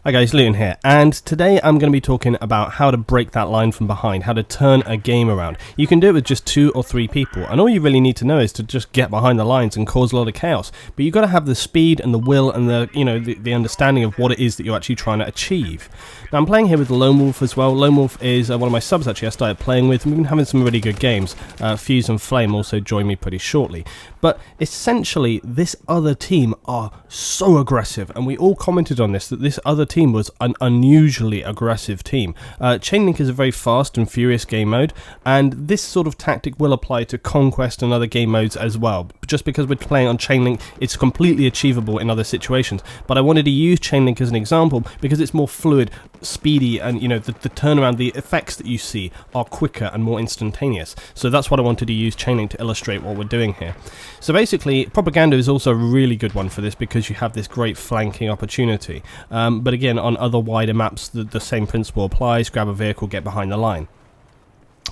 Hi guys, Luton here, and today I'm going to be talking about how to break that line from behind, how to turn a game around. You can do it with just 2 or 3 people, and all you really need to know is to just get behind the lines and cause a lot of chaos. But you've got to have the speed and the will and the understanding of what it is that you're actually trying to achieve. Now I'm playing here with Lone Wolf as well. Lone Wolf is one of my subs actually I started playing with, and we've been having some really good games. Fuse and Flame also join me pretty shortly. But essentially, this other team are so aggressive, and we all commented on this, that this other team was an unusually aggressive team. Chainlink is a very fast and furious game mode, and this sort of tactic will apply to Conquest and other game modes as well. Just because we're playing on Chainlink, it's completely achievable in other situations. But I wanted to use Chainlink as an example because it's more fluid, speedy, and the turnaround, the effects that you see are quicker and more instantaneous. So that's what I wanted to use Chainlink to illustrate what we're doing here. So basically, Propaganda is also a really good one for this because you have this great flanking opportunity. But again, on other wider maps, the same principle applies. Grab a vehicle, get behind the line.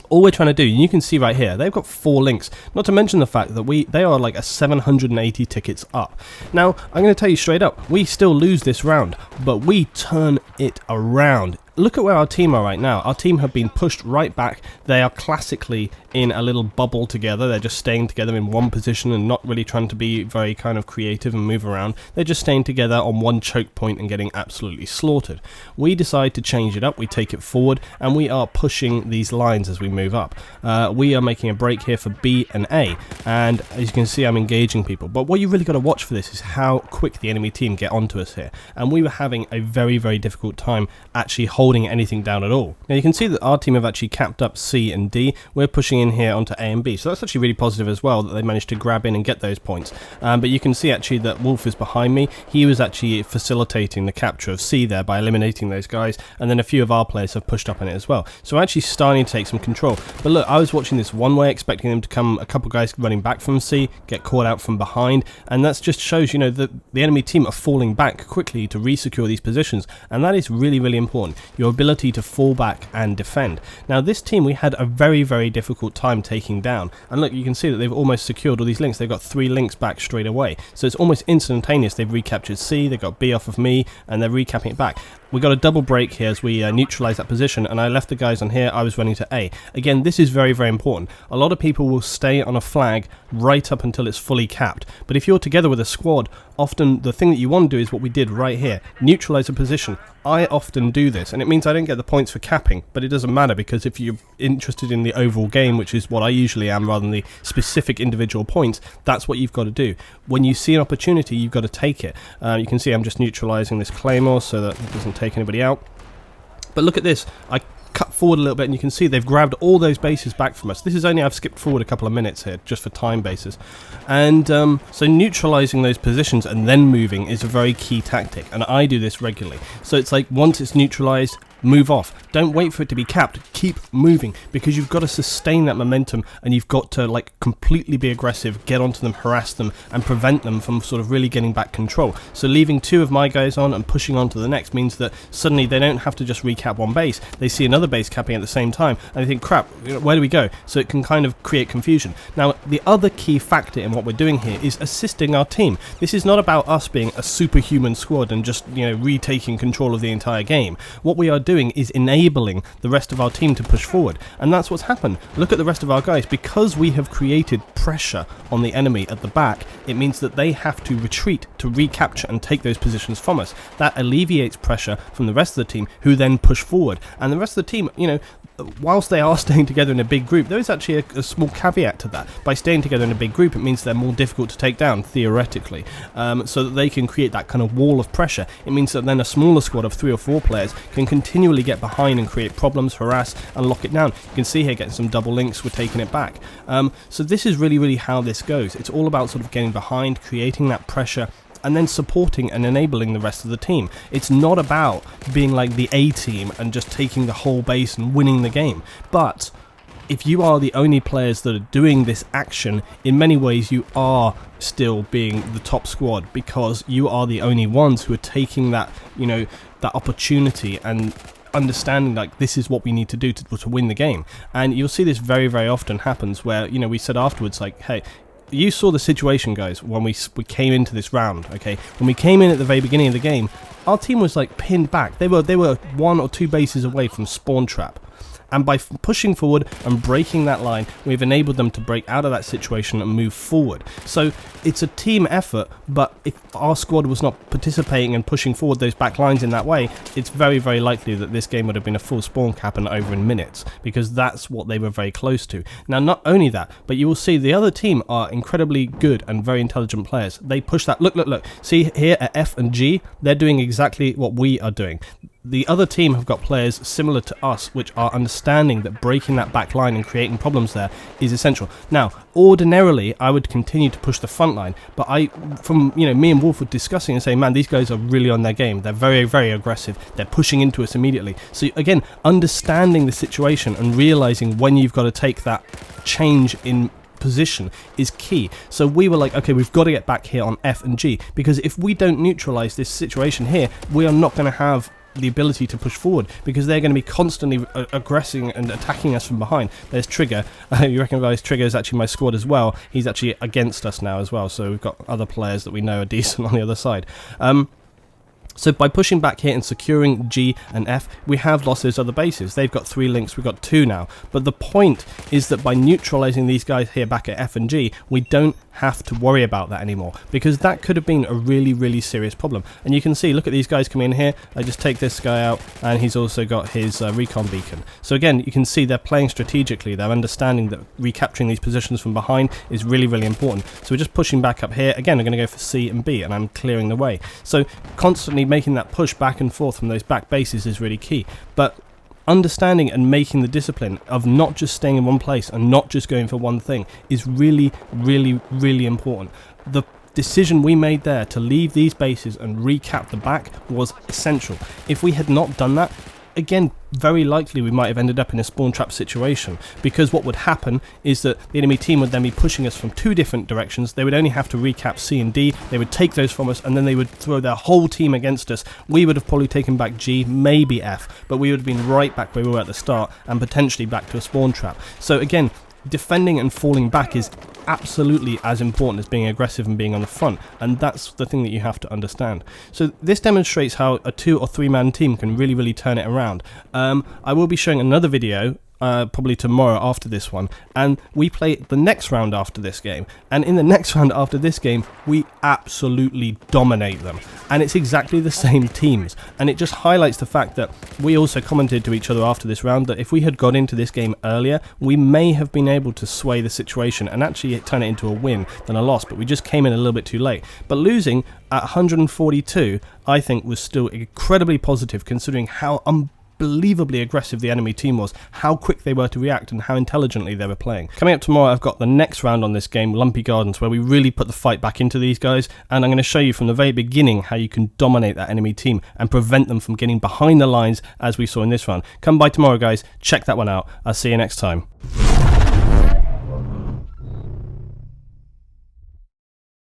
All we're trying to do, and you can see right here, they've got 4 links, not to mention the fact that they are like a 780 tickets up. Now, I'm going to tell you straight up, we still lose this round, but we turn it around. Look at where our team are right now. Our team have been pushed right back. They are classically in a little bubble together. They're just staying together in one position and not really trying to be very kind of creative and move around. They're just staying together on one choke point and getting absolutely slaughtered. We decide to change it up. We take it forward and we are pushing these lines as we move up. We are making a break here for B and A, and as you can see, I'm engaging people. But what you really got to watch for this is how quick the enemy team get onto us here. And we were having a very, very difficult time actually holding anything down at all. Now you can see that our team have actually capped up C and D. We're pushing in here onto A and B, so that's actually really positive as well that they managed to grab in and get those points. But you can see actually that Wolf is behind me. He was actually facilitating the capture of C there by eliminating those guys, and then a few of our players have pushed up on it as well. So we're actually starting to take some control. But look, I was watching this one way, expecting them to come, a couple guys running back from C, get caught out from behind, and that just shows, that the enemy team are falling back quickly to re-secure these positions, and that is really, really important. Your ability to fall back and defend. Now this team we had a very, very difficult time taking down, and look, you can see that they've almost secured all these links. They've got 3 links back straight away, so it's almost instantaneous. They've recaptured C, they've got B off of me, and they're recapping it back. We got a double break here as we neutralize that position, and I left the guys on here. I was running to A. Again, this is very, very important. A lot of people will stay on a flag right up until it's fully capped, but if you're together with a squad, often the thing that you want to do is what we did right here, neutralize a position. I often do this, and it means I don't get the points for capping, but it doesn't matter because if you're interested in the overall game, which is what I usually am rather than the specific individual points, that's what you've got to do. When you see an opportunity, you've got to take it. You can see I'm just neutralizing this Claymore so that it doesn't take anybody out. But look at this. I cut forward a little bit and you can see they've grabbed all those bases back from us. This is only, I've skipped forward a couple of minutes here just for time basis, and so neutralizing those positions and then moving is a very key tactic, and I do this regularly. So it's like once it's neutralized, move off. Don't wait for it to be capped. Keep moving, because you've got to sustain that momentum, and you've got to like completely be aggressive, get onto them, harass them, and prevent them from sort of really getting back control. So leaving 2 of my guys on and pushing on to the next means that suddenly they don't have to just recap one base. They see another base capping at the same time, and they think, crap, where do we go? So it can kind of create confusion. Now, the other key factor in what we're doing here is assisting our team. This is not about us being a superhuman squad and just, retaking control of the entire game. What we are doing is enabling the rest of our team to push forward, and that's what's happened. Look at the rest of our guys. Because we have created pressure on the enemy at the back, it means that they have to retreat to recapture and take those positions from us. That alleviates pressure from the rest of the team, who then push forward, and the rest of the team, whilst they are staying together in a big group, there is actually a small caveat to that. By staying together in a big group, it means they're more difficult to take down, theoretically, so that they can create that kind of wall of pressure. It means that then a smaller squad of 3 or 4 players can continually get behind and create problems, harass, and lock it down. You can see here getting some double links, we're taking it back. So this is really, really how this goes. It's all about sort of getting behind, creating that pressure, and then supporting and enabling the rest of the team. It's not about being like the A team and just taking the whole base and winning the game. But if you are the only players that are doing this action, in many ways you are still being the top squad, because you are the only ones who are taking that, that opportunity and understanding like this is what we need to do to win the game. And you'll see this very, very often happens where, we said afterwards like, hey, you saw the situation, guys, when we came into this round, okay? When we came in at the very beginning of the game, our team was like pinned back. They were 1 or 2 bases away from spawn trap. And by pushing forward and breaking that line, we've enabled them to break out of that situation and move forward. So it's a team effort, but if our squad was not participating and pushing forward those back lines in that way, it's very, very likely that this game would have been a full spawn cap and over in minutes, because that's what they were very close to. Now, not only that, but you will see the other team are incredibly good and very intelligent players. They push that. Look. See here at F and G, they're doing exactly what we are doing. The other team have got players similar to us, which are understanding that breaking that back line and creating problems there is essential. Now, ordinarily, I would continue to push the front line, but me and Wolf were discussing and saying, man, these guys are really on their game. They're very, very aggressive. They're pushing into us immediately. So again, understanding the situation and realizing when you've got to take that change in position is key. So we were like, okay, we've got to get back here on F and G, because if we don't neutralize this situation here, we are not going to have the ability to push forward, because they're going to be constantly aggressing and attacking us from behind. There's Trigger. You recognise Trigger is actually my squad as well. He's actually against us now as well, so we've got other players that we know are decent on the other side. So by pushing back here and securing G and F, we have lost those other bases. They've got 3 links, we've got 2 now. But the point is that by neutralizing these guys here back at F and G, we don't have to worry about that anymore, because that could have been a really, really serious problem. And you can see, look at these guys coming in here. I just take this guy out, and he's also got his recon beacon. So again, you can see they're playing strategically. They're understanding that recapturing these positions from behind is really, really important. So we're just pushing back up here. Again, I'm going to go for C and B, and I'm clearing the way. So constantly making that push back and forth from those back bases is really key. But understanding and making the discipline of not just staying in one place and not just going for one thing is really, really, really important. The decision we made there to leave these bases and recap the back was essential. If we had not done that, again, very likely we might have ended up in a spawn trap situation, because what would happen is that the enemy team would then be pushing us from 2 different directions. They would only have to recap C and D, they would take those from us, and then they would throw their whole team against us. We would have probably taken back G, maybe F, but we would have been right back where we were at the start and potentially back to a spawn trap. So again, defending and falling back is absolutely as important as being aggressive and being on the front, and that's the thing that you have to understand. So this demonstrates how a 2 or 3 man team can really, really turn it around. I will be showing another video probably tomorrow after this one, and we play the next round after this game, and in the next round after this game we absolutely dominate them, and it's exactly the same teams, and it just highlights the fact that we also commented to each other after this round that if we had got into this game earlier, we may have been able to sway the situation and actually turn it into a win than a loss, but we just came in a little bit too late. But losing at 142 I think was still incredibly positive, considering how unbelievably aggressive the enemy team was, how quick they were to react, and how intelligently they were playing. Coming up tomorrow, I've got the next round on this game, Lumpy Gardens, where we really put the fight back into these guys, and I'm going to show you from the very beginning how you can dominate that enemy team and prevent them from getting behind the lines as we saw in this round. Come by tomorrow, guys, check that one out. I'll see you next time.